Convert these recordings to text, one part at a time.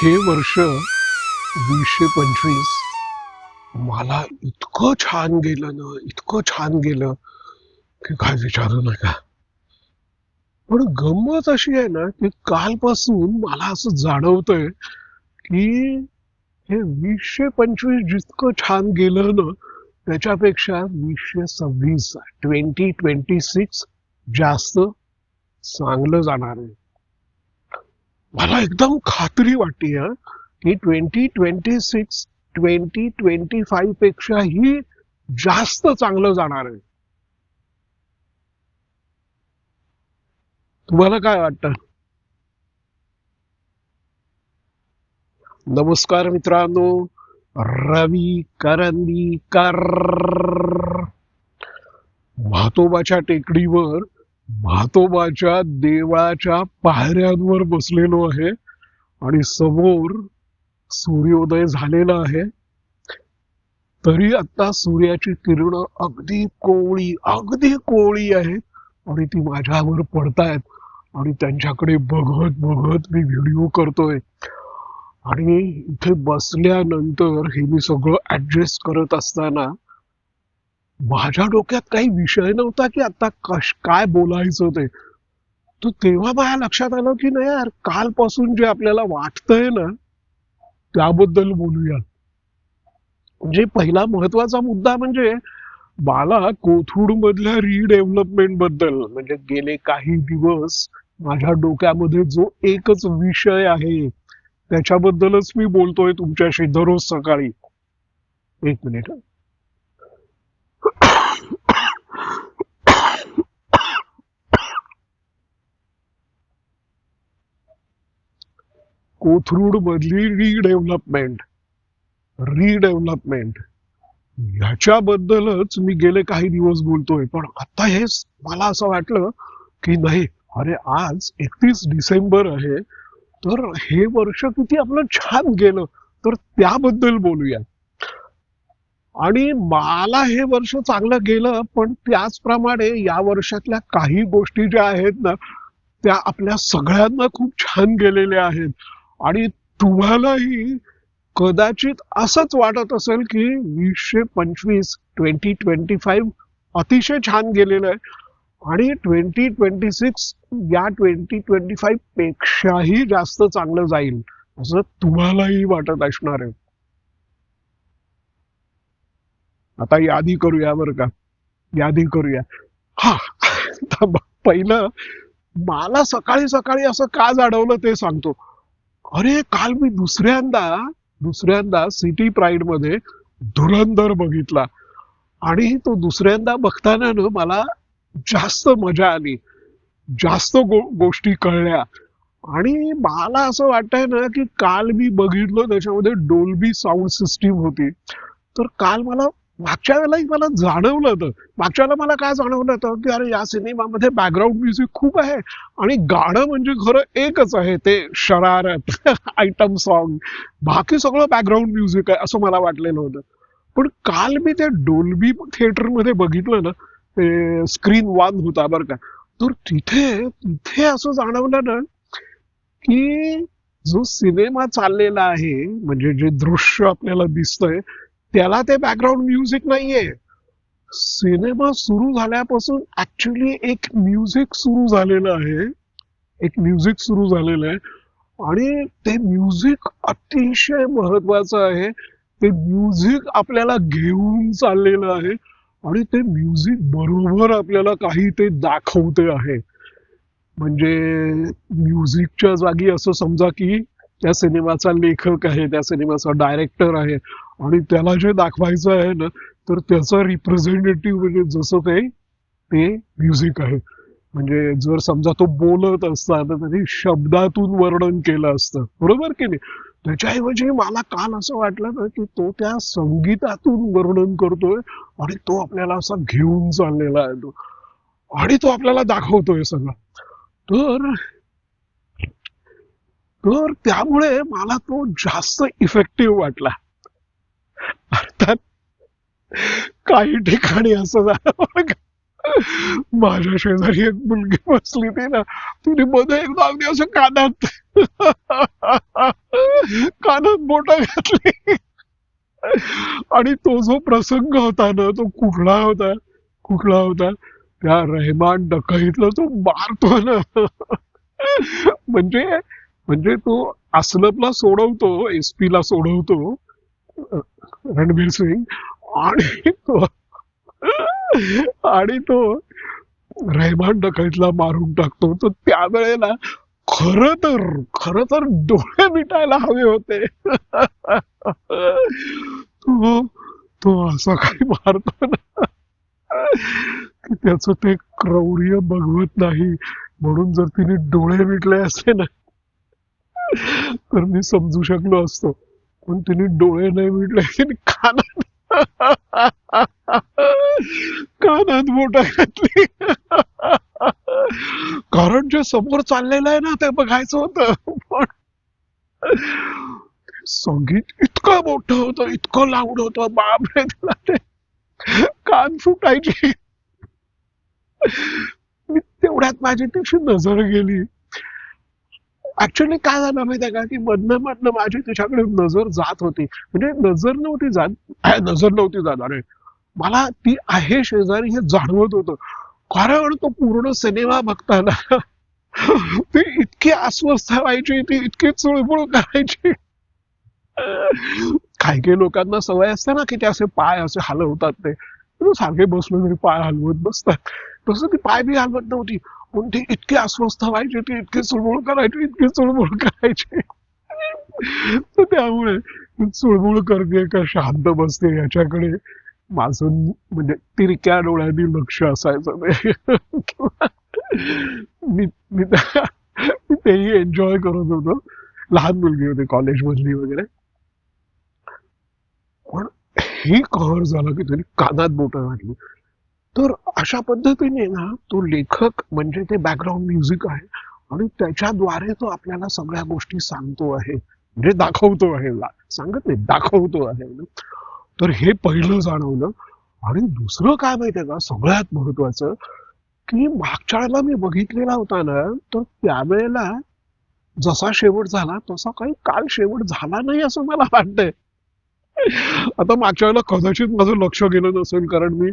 हे वर्ष 2025 मला इतकं छान गेलं ना, इतकं छान गेलं की काय विचारू नका. पण गंमत अशी आहे ना की कालपासून मला असं जाणवतंय की हे 2025 जितकं छान गेलं ना, त्याच्यापेक्षा 2026 2026 जास्त चांगलं जाणार आहे. मला एकदम खात्री वाटते की 2026 2025 पेक्षाही जास्त चांगलं जाणार आहे. तुम्हाला काय वाटतं? नमस्कार मित्रांनो, रवी करंदीकर म्हातोबाच्या टेकडीवर म्हातोबाच्या देवळाच्या पायऱ्यांवर बसलेलो आहे आणि समोर सूर्योदय झालेला आहे. तरी आता सूर्याची किरण अगदी कोवळी आहेत आणि ती माझ्यावर पडतायत आणि त्यांच्याकडे बघत बघत मी व्हिडिओ करतोय. आणि इथे बसल्यानंतर हे मी सगळं ऍडजस्ट करत असताना माझ्या डोक्यात काही विषय नव्हता की आता काय बोलायचं ते. तर तेव्हा माझ्या लक्षात आलं की नाही यार, कालपासून जे आपल्याला वाटतंय ना त्याबद्दल बोलूया. म्हणजे पहिला महत्वाचा मुद्दा म्हणजे मला कोथरूड मधल्या रिडेव्हलपमेंट बद्दल, म्हणजे गेले काही दिवस माझ्या डोक्यामध्ये जो एकच विषय आहे त्याच्याबद्दलच मी बोलतोय तुमच्याशी दररोज सकाळी. एक मिनिट. कोथरूड मधली रिडेव्हलपमेंट ह्याच्याबद्दलच मी गेले काही दिवस बोलतोय. पण आता हे मला असं वाटलं की नाही, अरे आज 31 डिसेंबर आहे, तर हे वर्ष किती आपलं छान गेलं, तर त्याबद्दल बोलूया. आणि मला हे वर्ष चांगलं गेलं, पण त्याचप्रमाणे या वर्षातल्या काही गोष्टी ज्या आहेत ना त्या आपल्या सगळ्यांना खूप छान गेलेल्या आहेत. आणि तुम्हालाही कदाचित असंच वाटत असेल की 2025 2025 अतिशय छान गेलेलं आहे आणि 2026 या 2025 पेक्षाही जास्त चांगलं जाईल असं तुम्हालाही वाटत असणार आहे. आता यादी करूया बरं का, यादी करूया. हा, पहिलं मला सकाळी सकाळी असं का जाणवलं ते सांगतो. अरे काल मी दुसऱ्यांदा सिटी प्राईड मध्ये धुरंधर बघितला आणि तो दुसऱ्यांदा बघताना ना मला जास्त मजा आली, जास्त गोष्टी कळल्या. आणि मला असं वाटतंय ना की काल मी बघितलं त्याच्यामध्ये डोल्बी साऊंड सिस्टीम होती. तर काल मागच्या वेळेलाही मला जाणवलं होतं. मागच्या वेळेला मला काय जाणवलं होतं की अरे या सिनेमामध्ये बॅकग्राऊंड म्युझिक खूप आहे आणि गाणं म्हणजे खरं एकच आहे, ते शरारत आयटम सॉन्ग, बाकी सगळं बॅकग्राऊंड म्युझिक आहे असं मला वाटलेलं होतं. पण काल मी ते डोल्बी थिएटरमध्ये बघितलं ना, ते स्क्रीन 1 होता बरं का, तर तिथे असं जाणवलं ना की जो सिनेमा चाललेला आहे, म्हणजे जे दृश्य आपल्याला दिसतंय त्याला ते बॅकग्राऊंड म्युझिक नाहीये. सिनेमा सुरू झाल्यापासून ऍक्च्युली एक म्युझिक सुरू झालेलं आहे, आणि ते म्युझिक अतिशय महत्वाचं आहे. ते म्युझिक आपल्याला घेऊन चाललेलं आहे आणि ते म्युझिक बरोबर आपल्याला काही ते दाखवते आहे. म्हणजे म्युझिकच्या जागी असं समजा की त्या सिनेमाचा लेखक आहे, त्या सिनेमाचा डायरेक्टर आहे आणि त्याला जे दाखवायचं आहे ना, तर त्याचा रिप्रेझेंटेटिव्ह म्हणजे जसं ते म्युझिक आहे. म्हणजे जर समजा तो बोलत असता तर त्याने शब्दातून वर्णन केलं असतं, बरोबर की नाही. त्याच्याऐवजी मला काल असं वाटलं ना की तो त्या संगीतातून वर्णन करतोय आणि तो आपल्याला असा घेऊन चाललेला आहे तो, आणि तो आपल्याला दाखवतोय सगळं. तर तर त्यामुळे मला तो जास्त इफेक्टिव्ह वाटला. अर्थात काही ठिकाणी असं झालं माझ्या शेजारी एक मुलगी बसली ती ना, तिने मध्ये एकदा अगदी असं कानात बोट घातली. आणि तो जो प्रसंग होता ना, तो कुठला होता त्या रहमान डकईतला तो मारतो ना. म्हणजे म्हणजे तो असलपला सोडवतो, एसपी ला सोडवतो, रणबीर सिंग. आणि तो आणि तो रहमान डकईतला मारून टाकतो. तर त्यावेळेला खर तर डोळे मिटायला हवे होते. तो तो असं काही मारतो ना, की त्याचं ते क्रौर्य बघवत नाही. म्हणून जर तिने डोळे मिटले असते ना, तर मी समजू शकलो असतो. पण तिने डोळे नाही मिटले, तिने कानात बोट घातली. कारण जे समोर चाललेलं आहे ना, ते बघायचं होतं. पण संगीत इतकं मोठं होतं, इतकं लाऊड होतं, बापरे, तिला ते कान फुटायची. मी तेवढ्यात माझी तिची नजर गेली. ऍक्च्युअली काय झालं माहितीये का, की मधनं माझी तिच्याकडे नजर जात होती. म्हणजे नजर नव्हती जात, अरे मला ती आहे शेजारी हे जाणवत होतं. कारण तो पूर्ण सिनेमा बघताना ती इतकी अस्वस्थ व्हायची, ती इतकी चुळबुळ करायची. काही काही लोकांना सवय असते ना, की ते असे पाय असे हलवतात, ते सारखे बसलो तरी पाय हलवत बसतात. तसं ती पाय बी हलवत नव्हती. पण ती इतकी अस्वस्थ व्हायची, ती इतकी चुळबुळ करायची. तर त्यामुळे चुळबुळ करते का शांत बसते याच्याकडे माझं म्हणजे तिरक्या डोळ्यांनी लक्ष असायचं ते. मी मी मी तेही एन्जॉय करत होतो. लहान मुलगी होती, कॉलेज मधली वगैरे. पण ही कहर झाला की त्यांनी कानात बोटं घातली. तर अशा पद्धतीने ना, तो लेखक म्हणजे ते बॅकग्राऊंड म्युझिक आहे, आणि त्याच्याद्वारे तो आपल्याला सगळ्या गोष्टी सांगतो आहे, म्हणजे दाखवतो आहे. सांगत नाही, दाखवतो आहे ना. तर हे पहिलं जाणवलं. आणि दुसरं काय माहितीये का, सगळ्यात महत्वाचं, की मागच्या वेळेला मी बघितलेला होता ना, तर त्यावेळेला जसा शेवट झाला तसा काही काल शेवट झाला नाही असं मला वाटतंय. आता मागच्या वेळेला कदाचित माझं लक्ष गेलं नसेल, कारण मी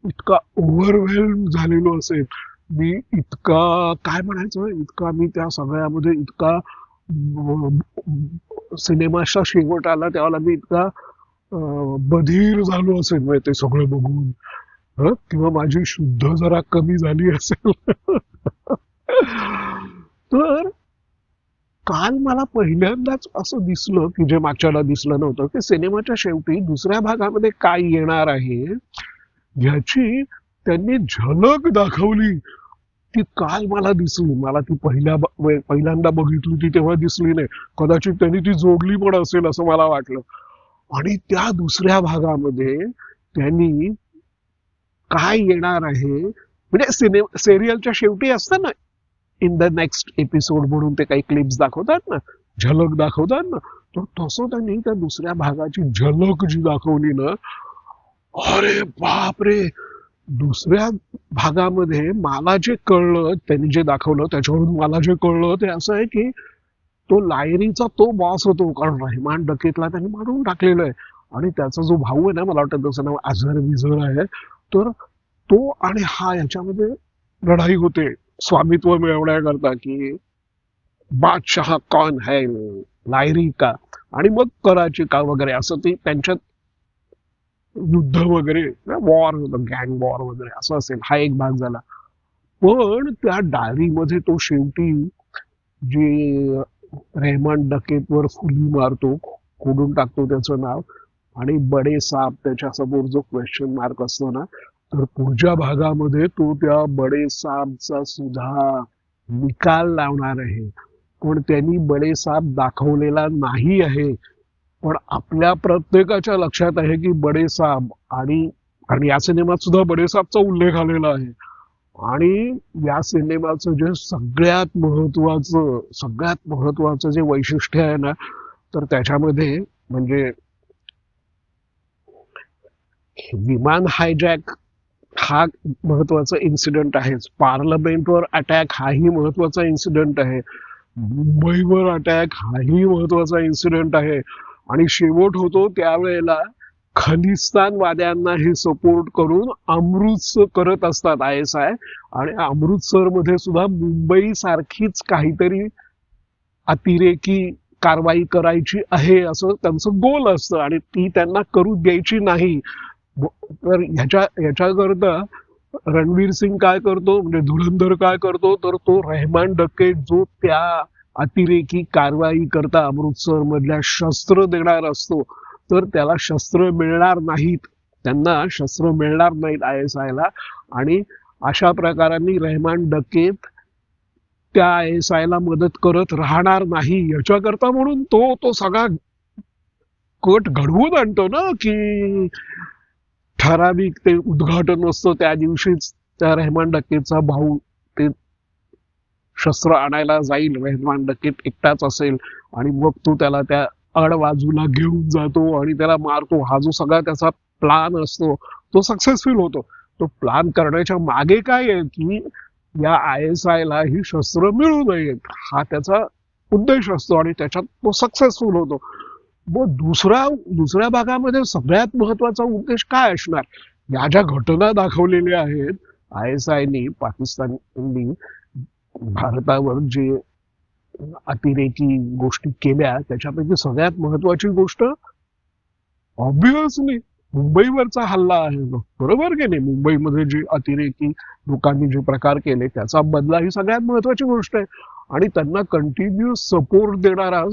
इतका ओव्हरवेल्म झालेलो असेल. मी इतका काय म्हणायचं, इतका मी त्या सगळ्यामध्ये इतका सिनेमाचा शेवट आला त्यावेळेला मी इतका बधीर झालो असेल, म्हणजे ते सगळं बघून. किंवा माझी शुद्ध जरा कमी झाली असेल. तर काल मला पहिल्यांदाच असं दिसलं, की जे मागच्याला दिसलं नव्हतं, की सिनेमाच्या शेवटी दुसऱ्या भागामध्ये काय येणार आहे याची त्यांनी झलक दाखवली. ती काल मला दिसली. मला ती पहिल्यांदा बघितली ती तेव्हा दिसली नाही. कदाचित त्यांनी ती जोडली पण असेल असं मला वाटलं. आणि त्या दुसऱ्या भागामध्ये त्यांनी काय येणार आहे, म्हणजे सिरियलच्या शेवटी असतं ना, इन द नेक्स्ट एपिसोड म्हणून ते काही क्लिप्स दाखवतात ना, झलक दाखवतात ना, तर तसं त्यांनी त्या दुसऱ्या भागाची झलक जी दाखवली ना, अरे बापरे. दुसऱ्या भागामध्ये मला जे कळलं, त्यांनी जे दाखवलं त्याच्यावरून मला जे कळलं ते असं आहे, की तो लायरीचा तो बॉस होतो, कारण रहमान डकेतला त्यांनी मारून टाकलेलं आहे. आणि त्याचा जो भाऊ आहे ना, मला वाटतं त्याचं नाव अझर विझर आहे. तर तो आणि हा याच्यामध्ये लढाई होते स्वामित्व मिळवण्याकरता, की बादशाह कौन है, लायरी का, आणि मग कराची का वगैरे, असं ते त्यांच्यात युद्ध वगैरे, वॉर, गँग वॉर वगैरे असं असेल. हा एक भाग झाला. पण त्या डायरीमध्ये तो शेवटी जे रहमान डकेतवर फुली मारतो, खोडून टाकतो त्याचं नाव, आणि बडे साहेब त्याच्या समोर जो क्वेश्चन मार्क असतो ना, तर पुढच्या भागामध्ये तो त्या बडे साहेबचा सुद्धा निकाल लावणार आहे. पण त्यांनी बडे साहेब दाखवलेला नाही आहे. पण आपल्या प्रत्येकाच्या लक्षात आहे की बडे साहेब, आणि या सिनेमात सुद्धा बडे साहेबचा उल्लेख आलेला आहे. आणि या सिनेमाचं जे सगळ्यात महत्वाचं जे वैशिष्ट्य आहे ना, तर त्याच्यामध्ये म्हणजे विमान हायजॅक हा महत्वाचा इन्सिडेंट आहे, पार्लमेंटवर अटॅक हाही महत्वाचा इन्सिडेंट आहे, मुंबईवर अटॅक हाही महत्वाचा इन्सिडेंट आहे, आणि शेवट होतो त्यावेळेला खलिस्तानवाद्यांना हे सपोर्ट करून अमृतसर करत असतात ISI, आणि अमृतसर मध्ये सुद्धा मुंबई सारखीच काहीतरी अतिरेकी कारवाई करायची आहे असं त्यांचं गोल असतं, आणि ती त्यांना करू द्यायची नाही. तर ह्याच्याकरता रणवीर सिंग काय करतो, म्हणजे धुरंधर काय करतो, तर तो रहमान डकेत जो त्या अतिरेकी कारवाई करता अमृतसर मधल्या शस्त्र देणार असतो, तर त्याला शस्त्र मिळणार नाहीत, त्यांना शस्त्र मिळणार नाहीत ISI ला, आणि अशा प्रकारांनी रहमान डकेत त्या ISI ला मदत करत राहणार नाही. याच्याकरता म्हणून तो तो सगळा कट घडवून आणतो ना, की ठराविक ते उद्घाटन असतं त्या दिवशीच त्या रहमान डकेचा भाऊ ते शस्त्र आणायला जाईल, रहमान डकेत एकटाच असेल, आणि मग तो त्याला त्या आडबाजूला घेऊन जातो आणि त्याला मारतो. हा जो सगळा त्याचा प्लान असतो तो सक्सेसफुल होतो. तो प्लान करण्याच्या मागे काय आहे की या ISI ला ही शस्त्र मिळू नयेत, हा त्याचा उद्देश असतो, आणि त्याच्यात तो सक्सेसफुल होतो. मग दुसऱ्या भागामध्ये सगळ्यात महत्वाचा उद्देश काय असणार? या ज्या घटना दाखवलेल्या आहेत ISI पाकिस्ताननी भारतावर जे अतिरेकी गोष्टी केल्या, त्याच्यापैकी सगळ्यात महत्वाची गोष्ट ऑब्व्हियसली मुंबईवरचा हल्ला आहे, बरोबर की नाही? मुंबईमध्ये जे अतिरेकी लोकांनी जे प्रकार केले त्याचा बदला ही सगळ्यात महत्वाची गोष्ट आहे, आणि त्यांना कंटिन्युअस सपोर्ट देणारा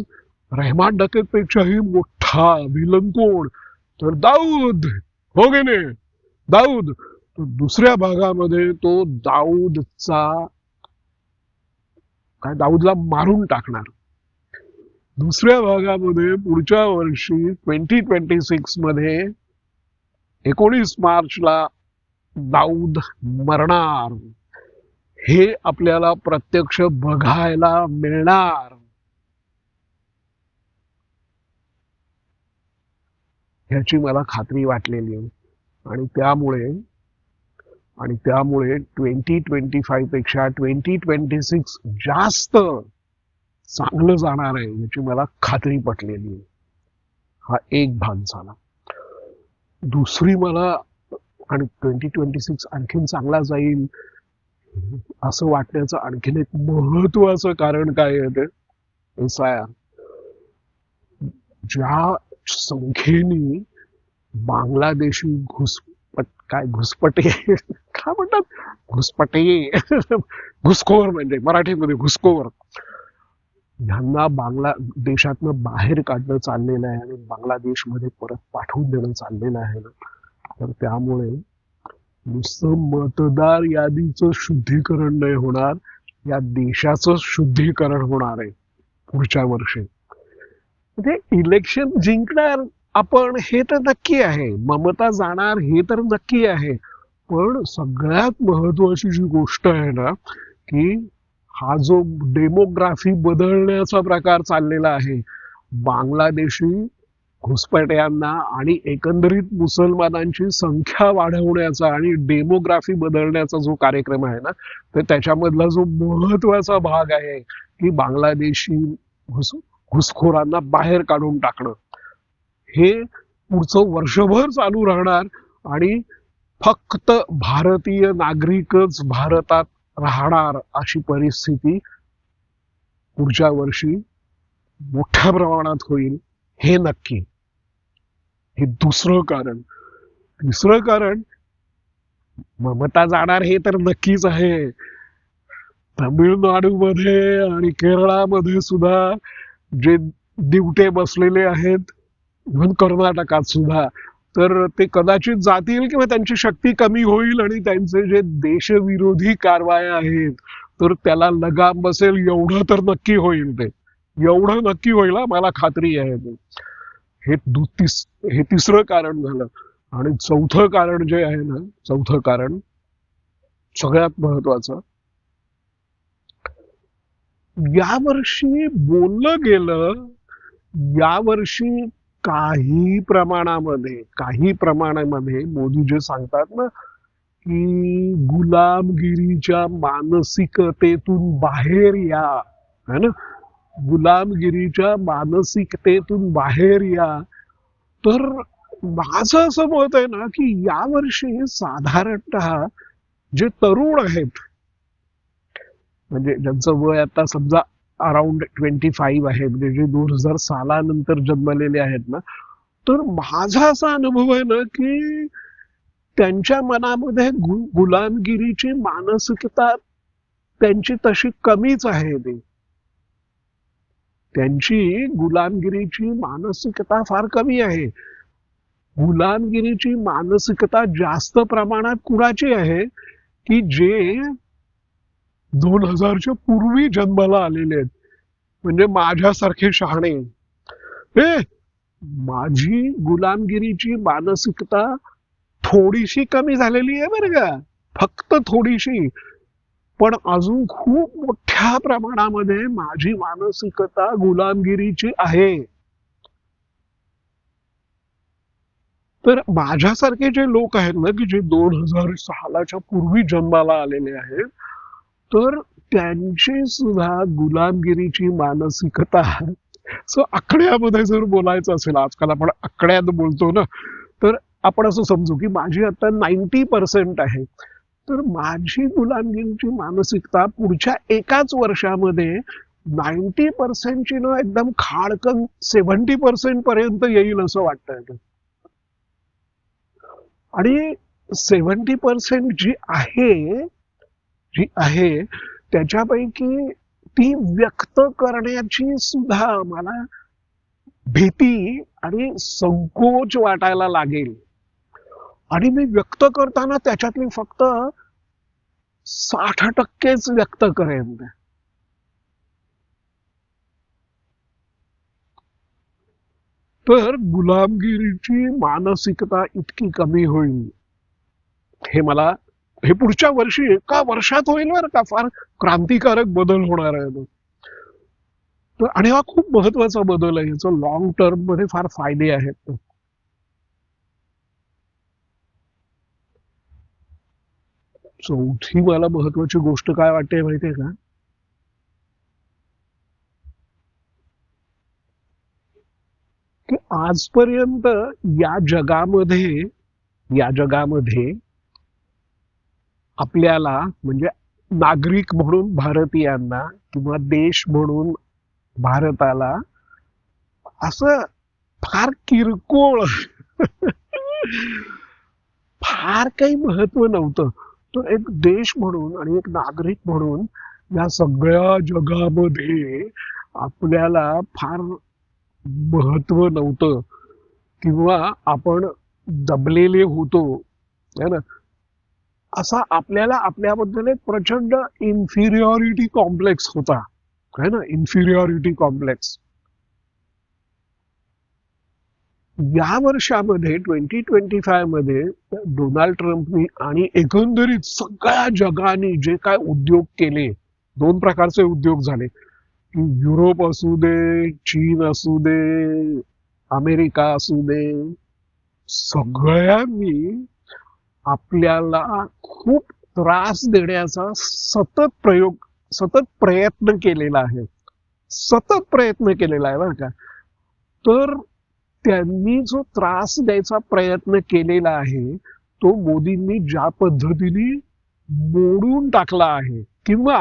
रहमान डकेत पेक्षाही मोठा विलन कोण, तर दाऊद, हो की नाही? दाऊद. तर दुसऱ्या भागामध्ये तो दाऊदला मारून टाकणार. दुसऱ्या भागामध्ये पुढच्या वर्षी 2026 मध्ये 19 मार्चला दाऊद मरणार, हे आपल्याला प्रत्यक्ष बघायला मिळणार. ह्याची मला खात्री वाटलेली आहे, आणि त्यामुळे 2025 पेक्षा 2026 जास्त चांगलं जाणार आहे याची मला खात्री पटलेली आहे. हा एक भाग झाला. दुसरी मला, आणि 2026 आणखीन चांगला जाईल असं वाटण्याचं आणखीन एक महत्वाचं कारण काय आहे ते SIR. ज्या संख्येने बांगलादेशी घुसपटे काय म्हणतात, घुसखोर, म्हणजे मराठीमध्ये घुसखोर, ह्यांना बांगलादेशातनं बाहेर काढणं चाललेलं आहे आणि बांगलादेशमध्ये परत पाठवून देणं चाललेलं आहे ना, तर त्यामुळे नुसतं मतदार यादीचं शुद्धीकरण नाही होणार, या देशाचं शुद्धीकरण होणार आहे पुढच्या वर्षी. म्हणजे इलेक्शन जिंकणार आपण हे तर नक्की आहे, ममता जाणार हे तर नक्की आहे, पण सगळ्यात महत्वाची जी गोष्ट आहे ना, की हा जो डेमोग्राफी बदलण्याचा प्रकार चाललेला आहे, बांगलादेशी घुसपट्यांना आणि एकंदरीत मुसलमानांची संख्या वाढवण्याचा आणि डेमोग्राफी बदलण्याचा जो कार्यक्रम आहे ना, तर त्याच्यामधला जो महत्वाचा भाग आहे की बांगलादेशी घुसखोरांना बाहेर काढून टाकणं, हे पुढचं वर्षभर चालू राहणार, आणि फक्त भारतीय नागरिकच भारतात राहणार अशी परिस्थिती पुढच्या वर्षी मोठ्या प्रमाणात होईल, हे नक्की. हे दुसरं कारण. तिसरं कारण, ममता जाणार हे तर नक्कीच आहे. तमिळनाडूमध्ये आणि केरळामध्ये सुद्धा जे दिवटे बसलेले आहेत, इव्हन कर्नाटकात सुद्धा, तर ते कदाचित जातील किंवा त्यांची शक्ती कमी होईल, आणि त्यांचे जे देशविरोधी कारवाया आहेत तर त्याला लगाम बसेल, एवढं तर नक्की होईल. ते एवढं नक्की होईल, मला खात्री आहे. हे तिसरं कारण झालं. आणि चौथं कारण जे आहे ना, चौथं कारण सगळ्यात महत्वाचं, यावर्षी बोललं गेलं, यावर्षी काही प्रमाणामध्ये मोदी जे सांगतात ना की गुलामगिरीच्या मानसिकतेतून बाहेर या, है ना, गुलामगिरीच्या मानसिकतेतून बाहेर या. तर माझं असं मत आहे ना की यावर्षी साधारणतः जे तरुण आहेत, म्हणजे ज्यांचं वय आता समजा अराउंड 25 आहे, म्हणजे जे 2000 सालानंतर जन्मलेले आहेत ना, तर माझा असा अनुभव आहे ना की त्यांच्या मनामध्ये गुलामगिरीची मानसिकता त्यांची तशी कमीच आहे. त्यांची गुलामगिरीची मानसिकता फार कमी आहे. गुलामगिरीची मानसिकता जास्त प्रमाणात कुणाची आहे की जे 2000च्या पूर्वी जन्माला आलेले आहेत, म्हणजे माझ्यासारखे शहाणे. हे माझी गुलामगिरीची मानसिकता थोडीशी कमी झालेली आहे बरं का, फक्त थोडीशी, पण अजून खूप मोठ्या प्रमाणामध्ये माझी मानसिकता गुलामगिरीची आहे. तर माझ्यासारखे जे लोक आहेत ना की जे 2000 सालाच्या पूर्वी जन्माला आलेले आहेत, तर त्यांची सुद्धा गुलामगिरीची मानसिकता, सो आकड्यामध्ये जर बोलायचं असेल, आजकाल आपण आकड्यात बोलतो ना, तर आपण असं समजू की माझी आता 90% आहे. तर माझी गुलामगिरीची मानसिकता पुढच्या एकाच वर्षामध्ये 90%ची ना एकदम खाडकन 70% पर्यंत येईल असं वाटतंय. आणि 70% जी आहे त्याच्यापैकी ती व्यक्त करण्याची सुद्धा मला भीती आणि संकोच वाटायला लागेल. आणि मी व्यक्त करताना त्याच्यातली फक्त 60%च व्यक्त करेन. तर गुलामगिरीची मानसिकता इतकी कमी होईल, हे पुढच्या वर्षी एका वर्षात होईल बरं का. फार क्रांतिकारक बदल होणार आहे. तर आणि हा खूप महत्वाचा बदल आहे, याचा लॉंग टर्म मध्ये फार फायदे आहेत. चौथी मला महत्वाची गोष्ट काय वाटते माहितीये का, की आजपर्यंत या जगामध्ये आपल्याला, म्हणजे नागरिक म्हणून भारतीयांना किंवा देश म्हणून भारताला, असं फार किरकोळ फार काही महत्व नव्हतं. तो एक देश म्हणून आणि एक नागरिक म्हणून या सगळ्या जगामध्ये आपल्याला फार महत्व नव्हतं, किंवा आपण दबलेले होतो, है ना. असा आपल्याला आपल्याबद्दल एक प्रचंड इन्फिरियॉरिटी कॉम्प्लेक्स होता, है ना, इन्फिरियॉरिटी कॉम्प्लेक्स. या वर्षामध्ये 2025 मध्ये डोनाल्ड ट्रम्पनी आणि एकंदरीत सगळ्या जगाने जे काय उद्योग केले, 2 प्रकारचे उद्योग झाले, की युरोप असू दे, चीन असू दे, अमेरिका असू दे, सगळ्यांनी आपल्याला खूप त्रास देण्याचा सतत प्रयत्न केलेला आहे. बरं का. तर त्यांनी जो त्रास द्यायचा प्रयत्न केलेला आहे तो मोदींनी ज्या पद्धतीने मोडून टाकला आहे, किंवा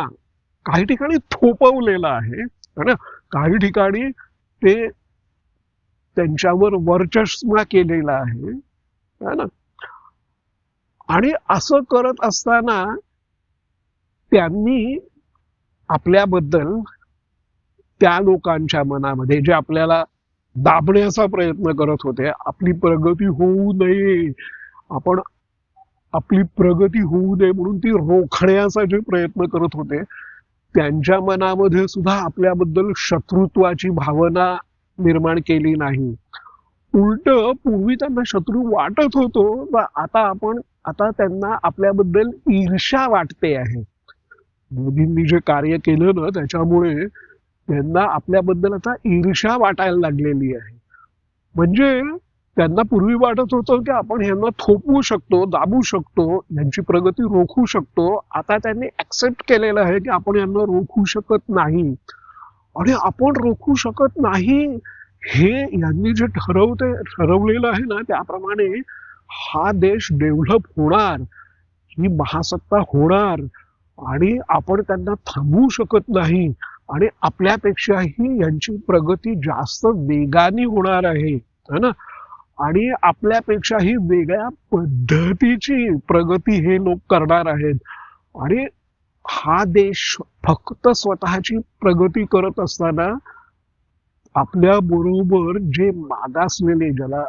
काही ठिकाणी थोपवलेला आहे ना, काही ठिकाणी ते त्यांच्यावर वर्चस्व केलेला आहे ना. आणि असं करत असताना त्यांनी आपल्याबद्दल त्या लोकांच्या मनामध्ये, जे आपल्याला दाबण्याचा प्रयत्न करत होते, आपली प्रगती होऊ नये, आपली प्रगती होऊ नये म्हणून ती रोखण्याचा जे प्रयत्न करत होते, त्यांच्या मनामध्ये सुद्धा आपल्याबद्दल शत्रुत्वाची भावना निर्माण केली नाही. उलट पूर्वी त्यांना शत्रू वाटत होतो, आता त्यांना आपल्याबद्दल ईर्ष्या वाटते आहे. मोदींनी जे कार्य केलं ना, त्याच्यामुळे त्यांना आपल्याबद्दल आता ईर्ष्या वाटायला लागलेली आहे. म्हणजे त्यांना पूर्वी वाटत होतं की आपण यांना थोपवू शकतो, दाबू शकतो, यांची प्रगती रोखू शकतो. आता त्यांनी ऍक्सेप्ट केलेलं आहे की आपण यांना रोखू शकत नाही. आणि आपण रोखू शकत नाही हे यांनी जे ठरवलेलं आहे ना, त्याप्रमाणे हा देश डेव्हलप होणार, ही महासत्ता होणार, आणि आपण त्यांना थांबवू शकत नाही. आणि आपल्यापेक्षाही यांची प्रगती जास्त वेगाने होणार आहे, है ना. आणि आपल्यापेक्षाही वेगळ्या पद्धतीची प्रगती हे लोक करणार आहेत. आणि हा देश फक्त स्वतःची प्रगती करत असताना आपल्या बरोबर जे मागासलेले, ज्याला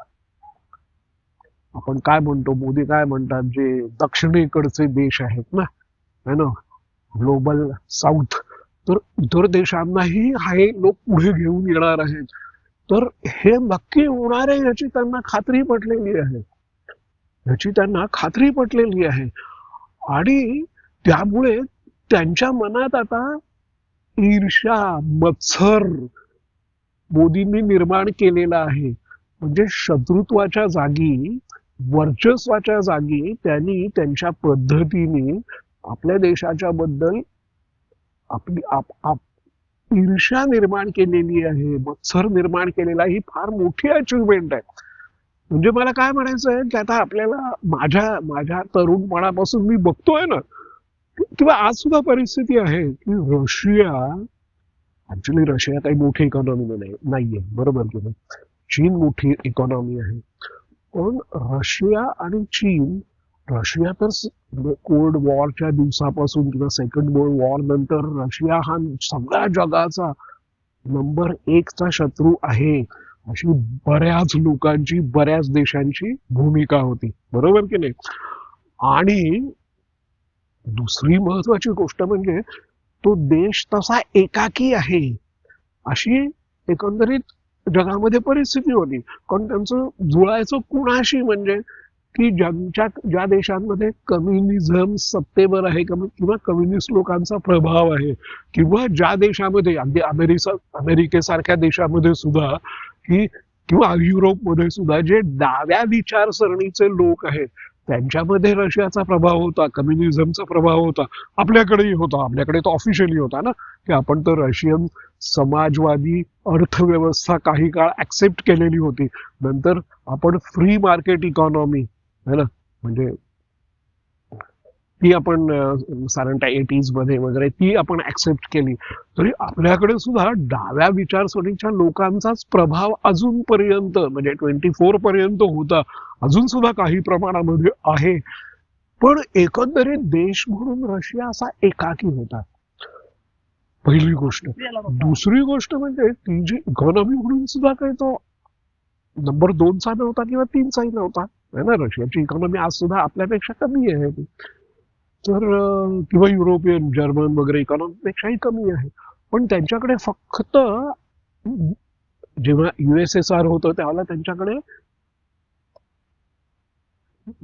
आपण काय म्हणतो, मोदी काय म्हणतात, जे दक्षिणेकडचे देश आहेत ना, है ना, ग्लोबल साऊथ, तर इतर देशांनाही हे लोक पुढे घेऊन येणार आहेत. तर हे नक्की होणार आहे याची त्यांना खात्री पटलेली आहे, आणि त्यामुळे त्यांच्या मनात आता ईर्ष्या, मत्सर मोदींनी निर्माण केलेला आहे. म्हणजे शत्रुत्वाच्या जागी, वर्चस्वाच्या जागी त्यांनी त्यांच्या पद्धतीने आपल्या देशाच्या बद्दल आपली ईर्ष्या निर्माण केलेली आहे, मत्सर निर्माण केलेला, ही फार मोठी अचिव्हमेंट आहे. म्हणजे मला काय म्हणायचं आहे की आता आपल्याला माझ्या तरुणपणापासून मी बघतोय ना, किंवा आज सुद्धा परिस्थिती आहे की रशिया काही मोठी इकॉनॉमी नाहीये, बरोबर की नाही. चीन मोठी इकॉनॉमी आहे, पण रशिया तर कोल्ड वॉरच्या दिवसापासून किंवा सेकंड वर्ल्ड वॉर नंतर रशिया हा सगळ्या जगाचा नंबर 1चा शत्रू आहे, अशी बऱ्याच लोकांची, बऱ्याच देशांची भूमिका होती, बरोबर की नाही. आणि दुसरी महत्वाची गोष्ट म्हणजे तो देश तसा एकाकी आहे, अशी एकंदरीत जगामध्ये परिस्थिती होती. कारण त्यांचं जुळायचं कुणाशी, म्हणजे की ज्या देशांमध्ये कम्युनिझम सत्तेवर आहे किंवा कम्युनिस्ट लोकांचा प्रभाव आहे, किंवा ज्या देशामध्ये अगदी अमेरिकेसारख्या देशामध्ये सुद्धा किंवा युरोपमध्ये सुद्धा जे डाव्या विचारसरणीचे लोक आहेत, त्यांच्यामध्ये रशियाचा प्रभाव होता, कम्युनिझमचा प्रभाव होता. आपल्याकडेही होता, आपल्याकडे तो ऑफिशियली होता ना, की आपण तर रशियन समाजवादी अर्थव्यवस्था काही काळ ऍक्सेप्ट केलेली होती. नंतर आपण फ्री मार्केट इकॉनॉमी है ना, म्हणजे ती आपण साधारणतः 80s मध्ये वगैरे ती आपण ऍक्सेप्ट केली. तरी आपल्याकडे सुद्धा डाव्या विचारसरणीच्या लोकांचाच प्रभाव अजूनपर्यंत, म्हणजे 24 पर्यंत होता, अजून सुद्धा काही प्रमाणामध्ये आहे. पण एकंदरीत देश म्हणून रशिया असा एकाकी होता, पहिली गोष्ट. दुसरी गोष्ट म्हणजे ती जी इकॉनॉमी म्हणून सुद्धा काही तो नंबर 2चा नव्हता किंवा 3चाही नव्हता, है ना. रशियाची इकॉनॉमी आज सुद्धा आपल्यापेक्षा कमी आहे, तर किंवा युरोपियन, जर्मन वगैरे इकॉनॉमीपेक्षाही कमी आहे. पण त्यांच्याकडे फक्त, जेव्हा USSR होतं त्यावेळेला त्यांच्याकडे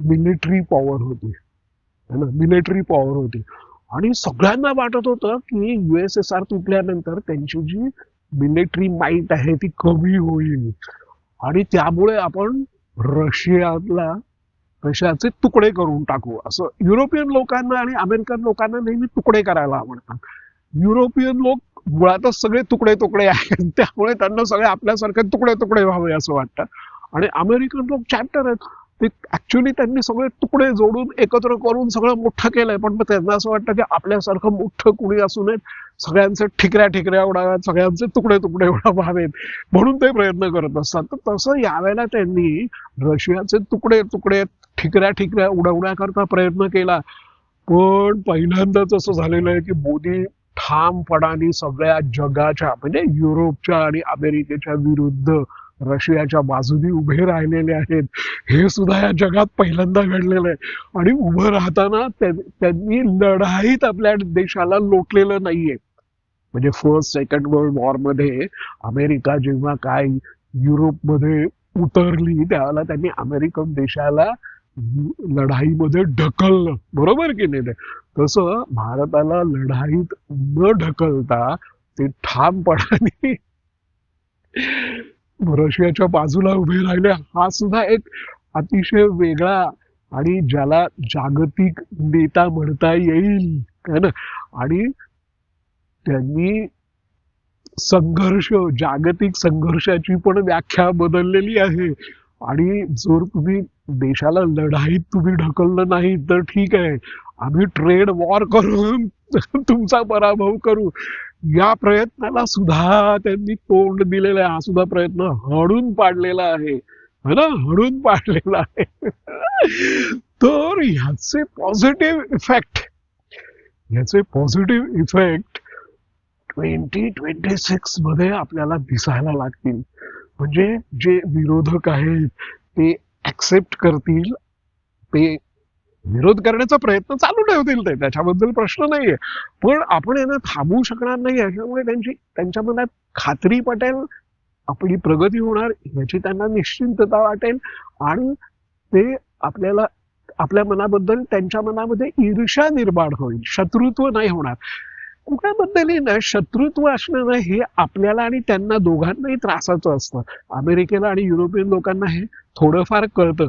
मिलिटरी पॉवर होती, है ना, मिलिटरी पॉवर होती. आणि सगळ्यांना वाटत होतं की USSR तुटल्यानंतर त्यांची जी मिलिटरी माईट आहे ती कमी होईल, आणि त्यामुळे आपण रशियाचे तुकडे करून टाकू. असं युरोपियन लोकांना आणि अमेरिकन लोकांना नेहमी तुकडे करायला आवडतात. युरोपियन लोक मुळातच सगळे तुकडे आहेत, त्यामुळे त्यांना सगळे आपल्यासारखे तुकडे व्हावे असं वाटतं. आणि अमेरिकन लोक चॅप्टर आहेत, ते ऍक्च्युली त्यांनी सगळे तुकडे जोडून एकत्र करून सगळं मोठं केलंय, पण मग त्यांना असं वाटतं की आपल्यासारखं मोठं कुणी असू नयेत, सगळ्यांचे ठिकऱ्या उडाव्यात, सगळ्यांचे तुकडे व्हावेत, म्हणून ते प्रयत्न करत असतात. तर तसं यावेळेला त्यांनी रशियाचे तुकडे ठिकऱ्या उडवण्याकरता प्रयत्न केला. पण पहिल्यांदाच असं झालेलं आहे की मोदी ठामपणाने सगळ्या जगाच्या, म्हणजे युरोपच्या आणि अमेरिकेच्या विरुद्ध रशियाच्या बाजूने उभे राहिलेले आहेत. हे सुद्धा या जगात पहिल्यांदा घडलेलं आहे. आणि उभं राहताना त्यांनी लढाईत आपल्या देशाला लोटलेलं नाहीये. म्हणजे फर्स्ट सेकंड वर्ल्ड वॉर मध्ये अमेरिका जेव्हा काय युरोपमध्ये उतरली, त्यावेळेला त्यांनी अमेरिकन देशाला लढाईमध्ये ढकललं, बरोबर की नाही. तसं भारताला लढाईत न ढकलता ते ठामपणाने रशियाच्या बाजूला उभे राहिले, हा सुद्धा एक अतिशय वेगळा आणि ज्याला जागतिक नेता म्हणता येईल, है ना. आणि त्यांनी संघर्ष, जागतिक संघर्षाची पण व्याख्या बदललेली आहे. आणि जर तुम्ही देशाला लढाईत तुम्ही ढकललं नाही तर ठीक आहे, आम्ही ट्रेड वॉर करून तुमचा पराभव करू, या प्रयत्नाला सुद्धा त्यांनी तोंड दिलेलं आहे. हा सुद्धा प्रयत्न हडून पाडलेला आहे, है ना, हडून पाडलेला आहे. तर ह्याचे पॉझिटिव्ह इफेक्ट 2026 मध्ये आपल्याला दिसायला लागतील. म्हणजे जे विरोधक आहेत ते ऍक्सेप्ट करतील, ते विरोध करण्याचा प्रयत्न चालू ठेवतील, ते त्याच्याबद्दल प्रश्न नाहीये. पण आपण यांना थांबवू शकणार नाही. अशामुळे त्यांच्या मनात खात्री पटेल, आपली प्रगती होणार याची त्यांना निश्चिंतता वाटेल. आणि ते आपल्या मनाबद्दल, त्यांच्या मनामध्ये ईर्ष्या निर्माण होईल, शत्रुत्व नाही होणार. कुणाबद्दलही ना शत्रुत्व असणं ना हे आपल्याला आणि त्यांना दोघांनाही त्रासाचं असतं. अमेरिकेला आणि युरोपियन लोकांना हे थोडंफार कळतं.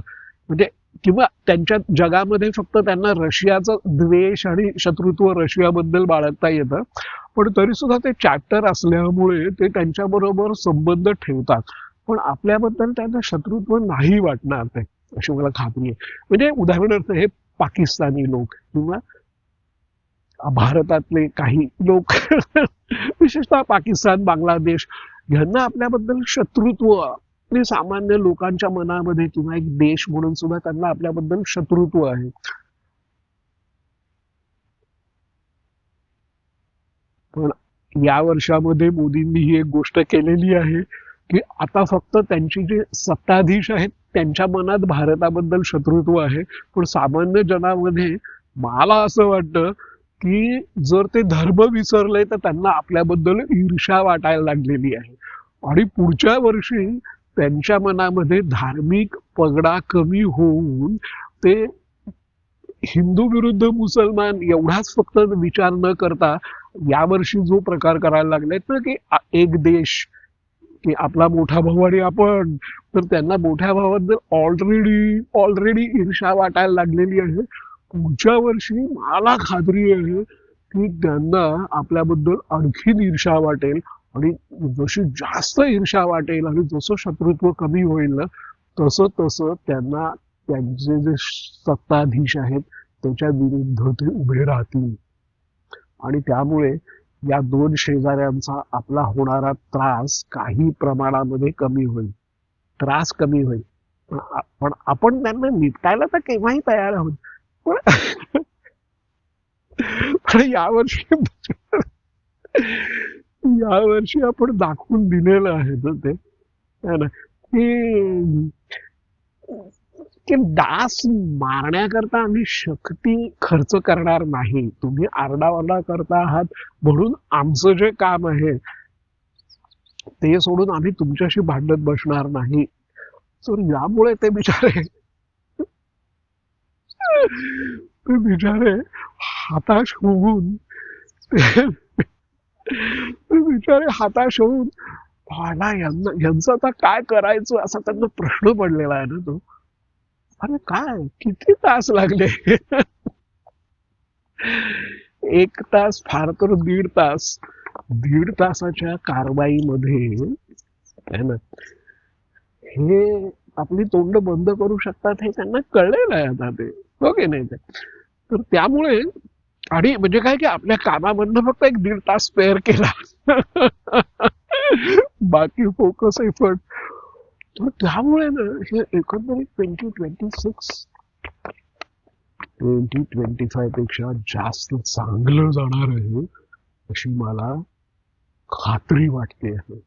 म्हणजे किंवा त्यांच्या जगामध्ये फक्त त्यांना रशियाचं द्वेष आणि शत्रुत्व रशियाबद्दल बाळगता येतं. पण तरी सुद्धा ते चॅप्टर असल्यामुळे ते त्यांच्याबरोबर संबंध ठेवतात. पण आपल्याबद्दल त्यांना शत्रुत्व नाही वाटणार ते, अशी मला खात्री आहे. म्हणजे उदाहरणार्थ हे पाकिस्तानी लोक किंवा भारतातले काही लोक विशेषतः पाकिस्तान, बांगलादेश, यांना आपल्याबद्दल शत्रुत्व, आणि सामान्य लोकांच्या मनामध्ये किंवा एक देश म्हणून सुद्धा त्यांना आपल्याबद्दल शत्रुत्व आहे. पण या वर्षामध्ये मोदींनी ही एक गोष्ट केलेली आहे की आता फक्त त्यांची जे सत्ताधीश आहेत त्यांच्या मनात भारताबद्दल शत्रुत्व आहे, पण सामान्य जनामध्ये मला असं वाटतं की जर ते धर्म विसरले तर त्यांना आपल्याबद्दल ईर्ष्या वाटायला लागलेली आहे. आणि पुढच्या वर्षी त्यांच्या मनामध्ये धार्मिक पगडा कमी होऊन ते हिंदू विरुद्ध मुसलमान एवढाच फक्त विचार न करता यावर्षी जो प्रकार करायला लागलेत ना की एक देश, की आपला मोठा भाऊ आणि आपण, तर त्यांना मोठ्या भावाबद्दल ऑलरेडी ईर्ष्या वाटायला लागलेली आहे. पुढच्या वर्षी मला खात्री आहे की त्यांना आपल्याबद्दल आणखीन ईर्ष्या वाटेल. आणि जशी जास्त ईर्ष्या वाटेल आणि जसं शत्रुत्व कमी होईल ना तसं तसं त्यांना त्यांचे जे सत्ताधीश आहेत त्याच्या विरुद्ध ते उभे राहतील. आणि त्यामुळे या दोन शेजाऱ्यांचा आपला होणारा त्रास काही प्रमाणामध्ये कमी होईल, त्रास कमी होईल. पण आपण त्यांना निपटायला तर केव्हाही तयार आहोत. पण यावर्षी आपण दाखवून दिलेलं आहे ना ते, है ना, की डास मारण्याकरता आम्ही शक्ती खर्च करणार नाही. तुम्ही आरडाओरडा करता आहात म्हणून आमचं जे काम आहे ते सोडून आम्ही तुमच्याशी भांडत बसणार नाही. तर यामुळे ते बिचारे हताश होऊन हताश होऊन यांचं आता काय करायचं असा त्यांना प्रश्न पडलेला आहे ना तो. अरे काय किती तास लागले, 1 तास, फार तर 1.5 तासाच्या कारवाईमध्ये है ना हे आपली तोंड बंद करू शकतात हे त्यांना कळलेलं आहे आता ते, हो की नाही. तर त्यामुळे आणि म्हणजे काय की आपल्या कामामधनं फक्त 1.5 तास स्पेअर केला बाकी फोकस एफर्ट. तर त्यामुळे ना हे एकंदरीत 2025 पेक्षा जास्त चांगलं जाणार आहे अशी मला खात्री वाटते आहे.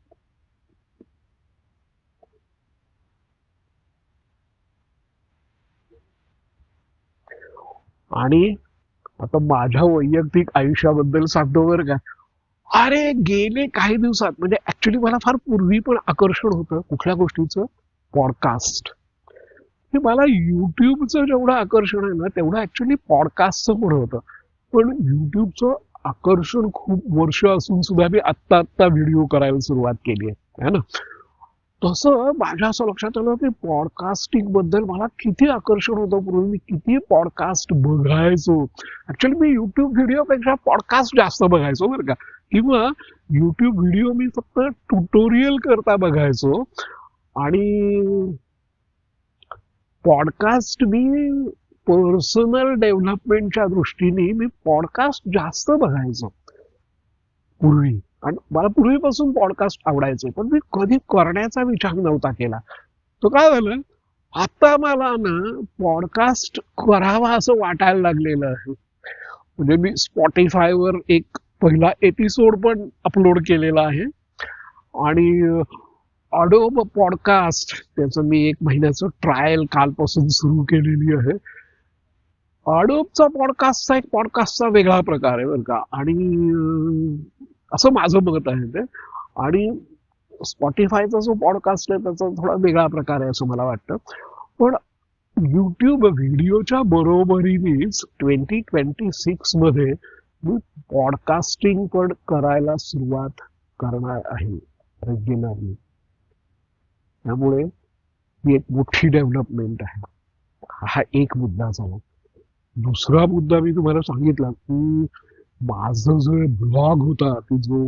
आणि आता माझ्या वैयक्तिक आयुष्याबद्दल सांगतो बरं का. अरे गेले काही दिवसात, म्हणजे ऍक्च्युली मला फार पूर्वी पण आकर्षण होतं कुठल्या गोष्टीचं, पॉडकास्ट. हे मला युट्यूबचं जेवढं आकर्षण आहे ना तेवढं ऍक्च्युली पॉडकास्टचं पण होतं. पण युट्यूबचं आकर्षण खूप वर्ष असून सुद्धा मी आत्ता व्हिडिओ करायला सुरुवात केली आहे ना. तसं माझ्या असं लक्षात आलं की पॉडकास्टिंग बद्दल मला किती आकर्षण होतं. पूर्वी मी किती पॉडकास्ट बघायचो. ऍक्च्युअली मी युट्यूब व्हिडिओपेक्षा पॉडकास्ट जास्त बघायचो बरं का. किंवा युट्यूब व्हिडिओ मी फक्त ट्युटोरियल करता बघायचो. आणि पॉडकास्ट मी पर्सनल डेव्हलपमेंटच्या दृष्टीने मी पॉडकास्ट जास्त बघायचो पूर्वी. आणि मला पूर्वीपासून पॉडकास्ट आवडायचे, पण मी कधी करण्याचा विचार नव्हता केला. तो काय झालं, आता मला ना पॉडकास्ट करावा असं वाटायला लागलेलं आहे. म्हणजे मी स्पॉटीफायवर एक पहिला एपिसोड पण अपलोड केलेला आहे. आणि ऑडिओ पॉडकास्ट त्याचं मी 1 महिन्याचं ट्रायल कालपासून सुरू केलेली आहे. ऑडिओचा पॉडकास्टचा एक पॉडकास्टचा वेगळा प्रकार आहे बरं का. आणि असं माझं मत आहे ते. आणि स्पॉटीफायचा जो पॉडकास्ट आहे त्याचा थोडा वेगळा प्रकार आहे असं मला वाटतं. पण युट्यूब व्हिडिओच्या बरोबरीनेच 2026 मध्ये मी पॉडकास्टिंग पण करायला सुरुवात करणार आहे रेग्युलरली. त्यामुळे ही एक मोठी डेव्हलपमेंट आहे. हा एक मुद्दा झाला. दुसरा मुद्दा मी तुम्हाला सांगितला की माझं जो ब्लॉग होता की जो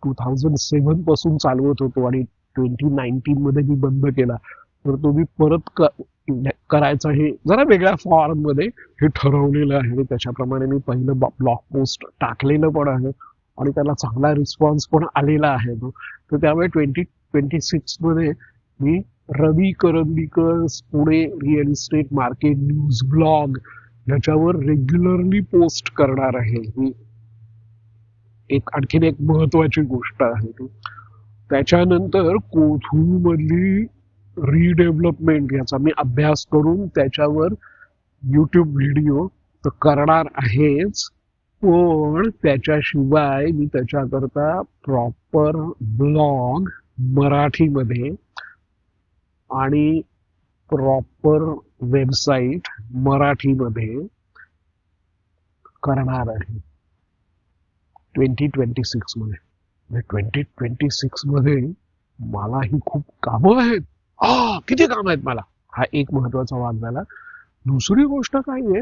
2007 पासून चालवत होतो आणि 2019 मध्ये मी बंद केला, तर तो मी परत करायचा हे जरा वेगळ्या फॉर्म मध्ये हे ठरवलेलं आहे. आणि त्याच्याप्रमाणे मी पहिलं ब्लॉग पोस्ट टाकलेलं पण आहे आणि त्याला चांगला रिस्पॉन्स पण आलेला आहे. तर त्यामुळे 2026 मध्ये मी Ravi Karandikar Pune real estate market news blog याच्यावर रेग्युलरली पोस्ट करणार आहे. ही आणखीन एक महत्वाची गोष्ट आहे ती. त्याच्यानंतर कोथरूड मधली रिडेव्हलपमेंट याचा मी अभ्यास करून त्याच्यावर युट्यूब व्हिडिओ तर करणार आहेच, पण त्याच्याशिवाय मी त्याच्याकरता प्रॉपर ब्लॉग मराठीमध्ये आणि प्रॉपर वेबसाईट मराठीमध्ये करणार आहे 2026 मध्ये. 2026 मध्ये मला ही खूप कामं आहेत. किती काम आहेत मला, हा एक महत्वाचा भाग झाला. दुसरी गोष्ट काय आहे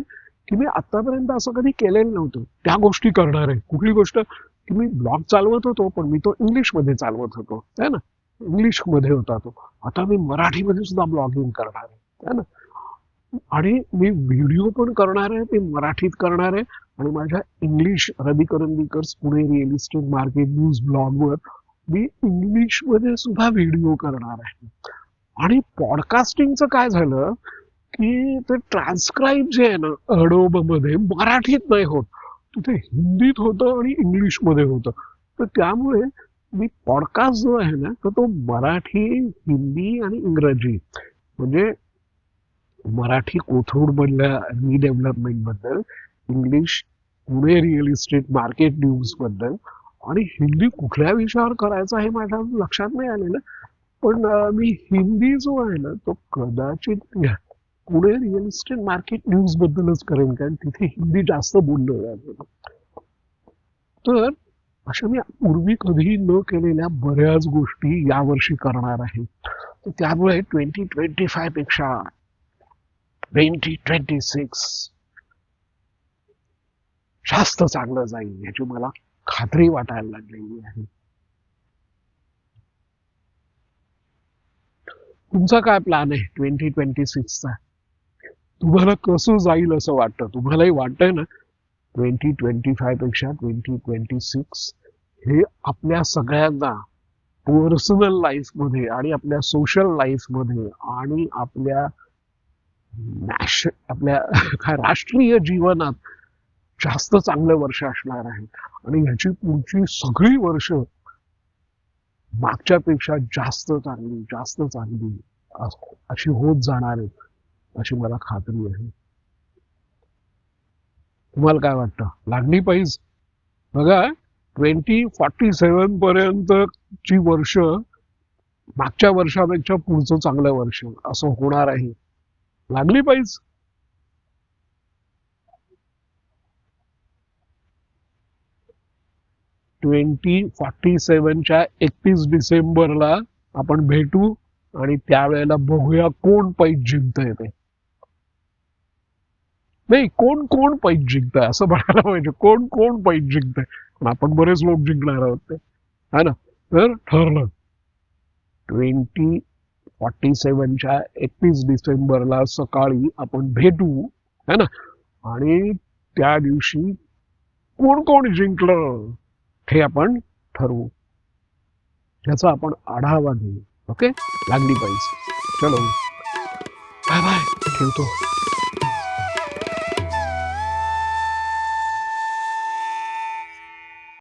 की मी आतापर्यंत असं कधी केलेलं नव्हतं, त्या गोष्टी करणार आहे. कुठली गोष्ट की मी ब्लॉग चालवत होतो पण मी तो इंग्लिशमध्ये चालवत होतो है ना, इंग्लिशमध्ये होता तो. आता मी मराठीमध्ये सुद्धा ब्लॉगिंग करणार आहे ना. आणि मी व्हिडिओ पण करणार आहे, ते मराठीत करणार आहे. आणि माझ्या English Ravi Karandikar Pune real estate market news ब्लॉगवर मी इंग्लिशमध्ये सुद्धा व्हिडिओ करणार आहे. आणि पॉडकास्टिंगचं काय झालं की ते ट्रान्सक्राईब जे आहे ना अडोब मध्ये मराठीत नाही होत, तिथे हिंदीत होतं आणि इंग्लिशमध्ये होतं. तर त्यामुळे मी पॉडकास्ट जो आहे ना तर तो मराठी, हिंदी आणि इंग्रजी, म्हणजे मराठी कोथरूड मधल्या रिडेव्हलपमेंट बद्दल, English Pune real estate market news बद्दल, आणि हिंदी कुठल्या विषयावर करायचा हे माझ्या लक्षात नाही आलेलं. पण मी हिंदी जो आहे ना तो कदाचित Pune real estate market news बद्दलच करेन, कारण तिथे हिंदी जास्त बोललं जातं. तर अशा मी पूर्वी कधी न केलेल्या बऱ्याच गोष्टी यावर्षी करणार आहे. तर त्यामुळे 2025 पेक्षा 2026 जास्त चांगलं जाईल याची मला खात्री वाटायला लागलेली आहे. तुमचा काय प्लॅन आहे 2026 चा? तुम्हाला कसं जाईल असं वाटतं? तुम्हालाही वाटतंय ना 2025 पेक्षा 2026 हे आपल्या सगळ्यांना पर्सनल लाईफ मध्ये आणि आपल्या सोशल लाईफ मध्ये आणि आपल्या राष्ट्रीय जीवनात जास्त चांगलं वर्ष असणार आहे. आणि ह्याची पुढची सगळी वर्ष मागच्यापेक्षा जास्त चांगली अशी होत जाणार आहे अशी मला खात्री आहे. तुम्हाला काय वाटतं? लागली पाहिजे बघा 2047 पर्यंतची वर्ष मागच्या वर्षापेक्षा पुढचं चांगलं वर्ष असं होणार आहे. लागली पाहिजे. 2047च्या 31 डिसेंबरला आपण भेटू आणि त्यावेळेला बघूया कोण पैज जिंकतंय ते. नाही, कोण कोण पैज जिंकतंय असं बघायला पाहिजे. कोण कोण पैज जिंकतंय. पण आपण बरेच लोक जिंकणार आहोत ते, है ना. तर ठरलं 2047च्या 31 डिसेंबरला सकाळी आपण भेटू, है ना. आणि त्या दिवशी कोण कोण जिंकलं हे आपण ठरवू. त्याचा आपण आढावा घेऊ. ओके, लागली पाहिजे. चलो, बाय बाय, ठेवतो.